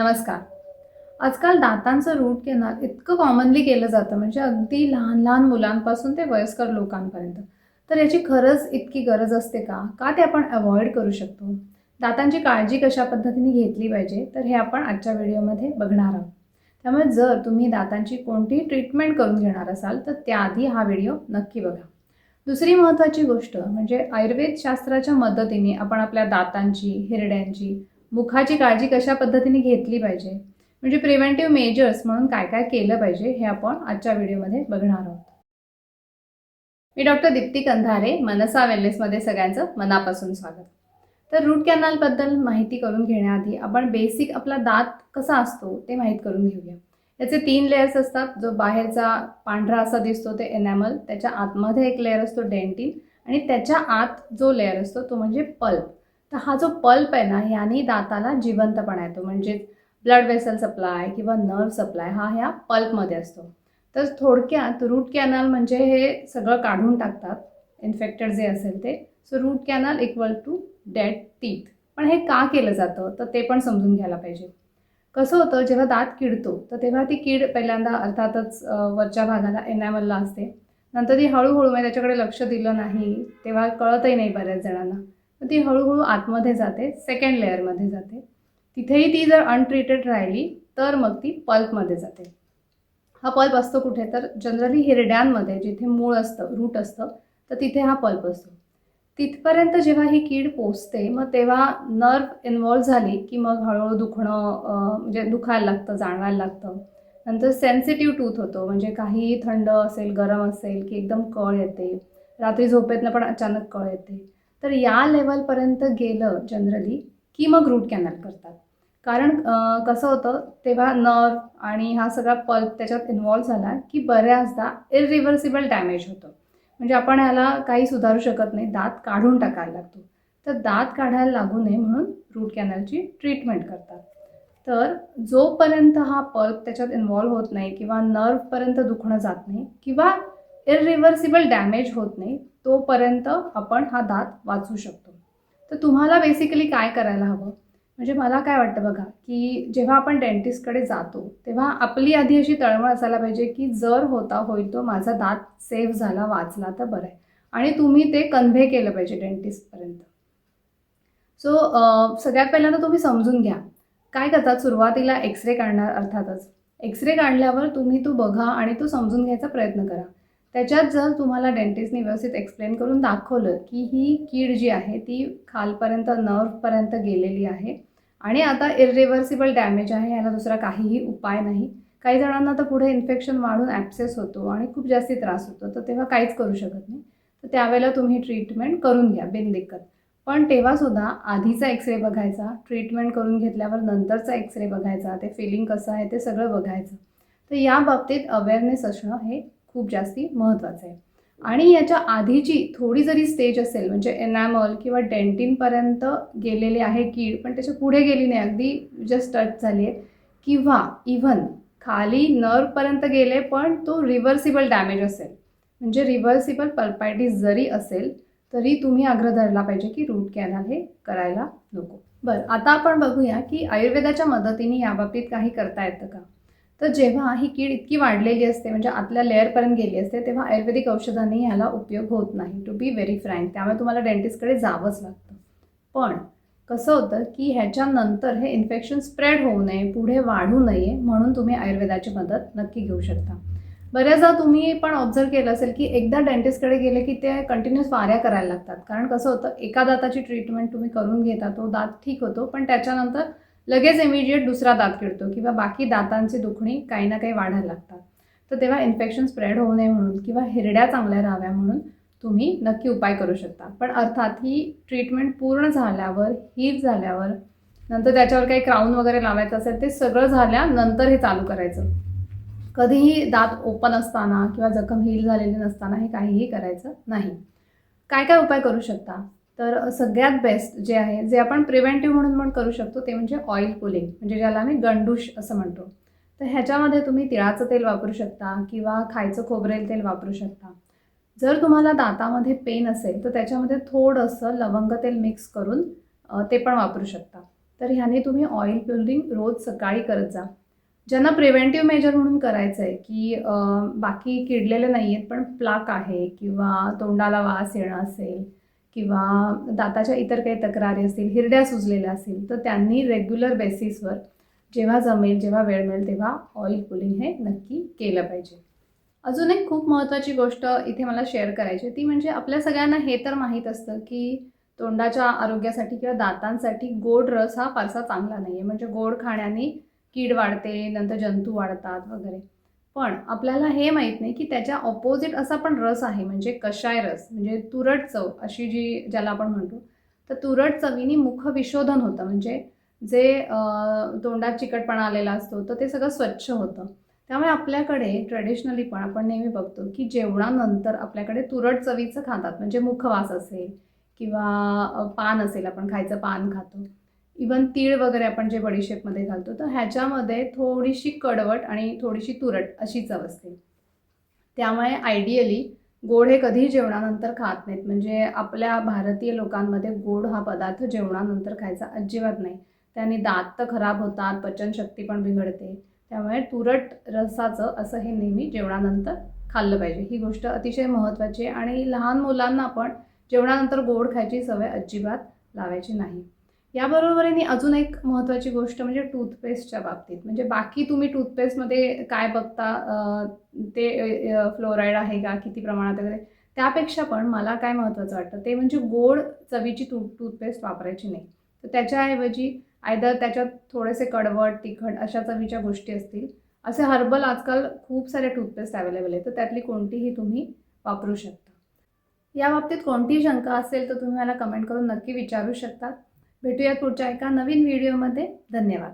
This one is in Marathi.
नमस्कार. आजकाल दातांचं रूट कॅनल इतकं कॉमनली केलं जातं, म्हणजे अगदी लहान लहान मुलांपासून ते वयस्कर लोकांपर्यंत. तर याची खरंच इतकी गरज असते का? का ते आपण अवॉइड करू शकतो? दातांची काळजी कशा पद्धतीने घेतली पाहिजे, तर हे आपण आजच्या व्हिडिओमध्ये बघणार आहोत. त्यामुळे जर तुम्ही दातांची कोणतीही ट्रीटमेंट करून घेणार असाल तर त्याआधी हा व्हिडिओ नक्की बघा. दुसरी महत्त्वाची गोष्ट म्हणजे आयुर्वेद शास्त्राच्या मदतीने आपण आपल्या दातांची, हिरड्यांची, मुखाची काळजी कशा पद्धतीने घेतली पाहिजे, म्हणजे प्रिव्हेंटिव्ह मेजर्स म्हणून काय काय केलं पाहिजे हे आपण आजच्या व्हिडिओमध्ये बघणार आहोत. मी डॉक्टर दीप्ती कंधारे, मनसा वेलनेसमध्ये सगळ्यांचं मनापासून स्वागत. तर रूट कॅनलबद्दल माहिती करून घेण्याआधी आपण बेसिक आपला दात कसा असतो ते माहीत करून घेऊया. याचे 3 लेयर्स असतात. जो बाहेरचा पांढरा असा दिसतो ते एनॅमल, त्याच्या आतमध्ये एक लेयर असतो डेंटिन, आणि त्याच्या आत जो लेयर असतो तो म्हणजे पल्प. तर हा जो पल्प आहे ना, याने दाताला जिवंतपणा येतो, म्हणजे ब्लड वेसल सप्लाय किंवा नर्व सप्लाय हा ह्या पल्पमध्ये असतो. तर थोडक्यात रूट कॅनल म्हणजे हे सगळं काढून टाकतात, इन्फेक्टेड जे असेल ते. So root canal equal to dead teeth. पण हे का केलं जातं तर ते पण समजून घ्यायला पाहिजे. कसं होतं, जेव्हा दात किडतो तर तेव्हा ती कीड पहिल्यांदा अर्थातच वरच्या भागाला एनॅमलला असते. नंतर ती हळूहळू, म्हणजे त्याच्याकडे लक्ष दिलं नाही तेव्हा कळतही नाही बऱ्याच जणांना, तर ती हळूहळू आतमध्ये जाते, सेकंड लेअरमध्ये जाते. तिथेही ती जर अनट्रीटेड राहिली तर मग ती पल्पमध्ये जाते. हा पल्प असतो कुठे, तर जनरली हिरड्यांमध्ये, जिथे मूळ असतं, रूट असतं, तर तिथे हा पल्प असतो. तिथपर्यंत जेव्हा ही कीड पोचते मग तेव्हा नर्व इन्व्हॉल्व झाली की मग हळूहळू दुखणं, म्हणजे दुखायला लागतं, जाणवायला लागतं. नंतर सेन्सिटिव्ह टूथ होतो, म्हणजे काहीही थंड असेल, गरम असेल की एकदम कळ येते. रात्री झोपेतनं पण अचानक कळ येते. तर या लेवलपर्यंत गेलं जनरली की मग रूट कॅनल करतात. कारण कसं होतं, तेव्हा नर्व आणि हा सगळा पल्प त्याच्यात इन्व्हॉल्व झाला की बऱ्याचदा इरिव्हर्सिबल डॅमेज होतं. म्हणजे आपण ह्याला काही सुधारू शकत नाही, दात काढून टाकायला लागतो. तर दात काढायला लागू नये म्हणून रूट कॅनलची ट्रीटमेंट करतात. तर जोपर्यंत हा पल्प त्याच्यात इन्व्हॉल्व होत नाही किंवा नर्वपर्यंत दुखणं जात नाही किंवा इरिव्हर्सिबल डॅमेज होत नाही, तोपर्यंत आपण हा दात वाचवू शकतो. तर तुम्हाला बेसिकली काय करायला हवं, म्हणजे मला काय वाटतं बघा, की जेव्हा आपण डेंटिस्टकडे जातो तेव्हा आपली आधी अशी तळमळ असायला पाहिजे की जर होता होईल तो माझा दात सेफ झाला, वाचला तर बरं आहे. आणि तुम्ही ते कन्व्हे केलं पाहिजे डेंटिस्टपर्यंत. सो सगळ्यात पहिल्यांदा तुम्ही समजून घ्या. काय करतात, सुरुवातीला एक्सरे काढणार अर्थातच. एक्सरे काढल्यावर तुम्ही तो बघा आणि तो समजून घ्यायचा प्रयत्न करा. त्याच्यात जर तुम्हाला डेंटिस्टने व्यवस्थित एक्सप्लेन करून दाखवलं की ही कीड जी आहे ती खालपर्यंत नर्वपर्यंत गेलेली आहे आणि आता इरिव्हर्सिबल डॅमेज आहे, याला दुसरा काहीही उपाय नाही. काही जणांना तर पुढे इन्फेक्शन वाढून ॲप्सेस होतो आणि खूप जास्ती त्रास होतो, तर तेव्हा काहीच करू शकत नाही. तर त्यावेळेला तुम्ही ट्रीटमेंट करून घ्या बिनदिक्कत. पण तेव्हासुद्धा आधीचा एक्सरे बघायचा, ट्रीटमेंट करून घेतल्यावर नंतरचा एक्सरे बघायचा, ते फिलिंग कसं आहे ते सगळं बघायचं. तर या बाबतीत अवेअरनेस असणं हे खूप जास्ती महत्त्वाचं आहे. आणि याच्या आधीची थोडी जरी स्टेज असेल, म्हणजे एनॅमल किंवा डेंटिनपर्यंत गेलेली आहे कीड, पण त्याच्या पुढे गेली नाही, अगदी जस्ट टच झाली आहे, किंवा इव्हन खाली नर्वपर्यंत गेले पण तो रिव्हर्सिबल डॅमेज असेल, म्हणजे रिव्हर्सिबल पल्पायटिस जरी असेल, तरी तुम्ही आग्रह धरला पाहिजे की रूट कॅनल हे करायला नको. बरं, आता आपण बघूया की आयुर्वेदाच्या मदतीने याबाबतीत काही करता येतं का. तर जेव्हा ही कीड इतकी वाढलेली असते, म्हणजे आतल्या लेअरपर्यंत गेली असते, तेव्हा आयुर्वेदिक औषधांनी ह्याला उपयोग होत नाही, टू बी व्हेरी फ्रँक. त्यामुळे तुम्हाला डेंटिस्टकडे जावंच लागतं. पण कसं होतं की ह्याच्यानंतर हे इन्फेक्शन स्प्रेड होऊ नये, पुढे वाढू नये, म्हणून तुम्ही आयुर्वेदाची मदत नक्की घेऊ शकता. बऱ्याचदा तुम्ही पण ऑब्झर्व केलं असेल की एकदा डेंटिस्टकडे गेले की ते कंटिन्यूस वाऱ्या करायला लागतात. कारण कसं होतं, एका दाताची ट्रीटमेंट तुम्ही करून घेता, तो दात ठीक होतो, पण त्याच्यानंतर लगेच इमिजिएट दुसरा दात किडतो किंवा बाकी दातांची दुखणी काही ना काही वाढायला लागतात. तर तेव्हा इन्फेक्शन स्प्रेड होऊ नये म्हणून किंवा हिरड्या चांगल्या राहाव्या म्हणून तुम्ही नक्की उपाय करू शकता. पण अर्थात ही ट्रीटमेंट पूर्ण झाल्यावर, हील झाल्यावर, नंतर त्याच्यावर काही क्राऊन वगैरे लावायचं असेल, ते सगळं झाल्यानंतर हे चालू करायचं. कधीही दात ओपन असताना किंवा जखम हील झालेली नसताना हे काहीही करायचं नाही. काय काय उपाय करू शकता, तर सगळ्यात बेस्ट जे आहे, जे आपण प्रिव्हेंटिव्ह म्हणून पण करू शकतो, ते म्हणजे ऑइल पुलिंग, म्हणजे ज्याला आम्ही गंडूश असं म्हणतो. तर ह्याच्यामध्ये तुम्ही तिळाचं तेल वापरू शकता किंवा खायचं खोबरेल तेल वापरू शकता. जर तुम्हाला दातामध्ये पेन असेल तर त्याच्यामध्ये थोडंसं लवंग तेल मिक्स करून ते पण वापरू शकता. तर ह्याने तुम्ही ऑइल पुलिंग रोज सकाळी करत जा. ज्यांना प्रिव्हेंटिव्ह मेजर म्हणून करायचं आहे की बाकी किडलेले नाही आहेत पण प्लाक आहे किंवा तोंडाला वास येणं असेल किंवा दाताच्या इतर काही तक्रारी असतील, हिरड्या सुजलेल्या असतील, तर त्यांनी रेग्युलर बेसिसवर जेव्हा जमेल, जेव्हा वेळ मिळेल तेव्हा ऑइल पुलिंग हे नक्की केलं पाहिजे. अजून एक खूप महत्त्वाची गोष्ट इथे मला शेअर करायची आहे, ती म्हणजे आपल्या सगळ्यांना हे तर माहीत असतं की तोंडाच्या आरोग्यासाठी किंवा दातांसाठी गोड रस हा फारसा चांगला नाही आहे. म्हणजे गोड खाण्याने कीड वाढते, नंतर जंतू वाढतात वगैरे. पण आपल्याला हे माहीत नाही की त्याच्या ऑपोजिट असा पण रस आहे, म्हणजे कषाय रस, म्हणजे तुरट चव अशी जी ज्याला आपण म्हणतो. तर तुरट चवीने मुखविशोधन होतं, म्हणजे जे तोंडात चिकटपणा आलेला असतो तर ते सगळं स्वच्छ होतं. त्यामुळे आपल्याकडे ट्रेडिशनली पण आपण नेहमी बघतो की जेवणानंतर आपल्याकडे तुरट चवीचं खातात, म्हणजे मुखवास असेल किंवा पान असेल, आपण खायचं पान खातो. इवन तीळ वगैरे आपण जे बडीशेपमध्ये घालतो, तर ह्याच्यामध्ये थोडीशी कडवट आणि थोडीशी तुरट अशी चव असते. त्यामुळे आयडियली गोड हे कधीही जेवणानंतर खात नाहीत. म्हणजे आपल्या भारतीय लोकांमध्ये गोड हा पदार्थ जेवणानंतर खायचा अजिबात नाही. त्याने दात तर खराब होतात, पचनशक्ती पण बिघडते. त्यामुळे तुरट रसाचं असं हे नेहमी जेवणानंतर खाल्लं पाहिजे. ही गोष्ट अतिशय महत्त्वाची आहे आणि लहान मुलांना पण जेवणानंतर गोड खायची सवय अजिबात लावायची नाही. याबरोबरीने अजून एक महत्त्वाची गोष्ट म्हणजे टूथपेस्टच्या बाबतीत. म्हणजे बाकी तुम्ही टूथपेस्टमध्ये काय बघता, ते फ्लोराईड आहे का, किती प्रमाणात वगैरे, त्यापेक्षा पण मला काय महत्त्वाचं वाटतं ते म्हणजे गोड चवीची टूथपेस्ट वापरायची नाही. तर त्याच्याऐवजी आयदर त्याच्यात थोडेसे कडवट, तिखट अशा चवीच्या गोष्टी असतील. असे हर्बल आजकाल खूप सारे टूथपेस्ट अवेलेबल आहेत, तर त्यातली कोणतीही तुम्ही वापरू शकता. याबाबतीत कोणतीही शंका असेल तर तुम्ही मला कमेंट करून नक्की विचारू शकता. भेटूयात पुढच्या एका नवीन व्हिडिओमध्ये. धन्यवाद.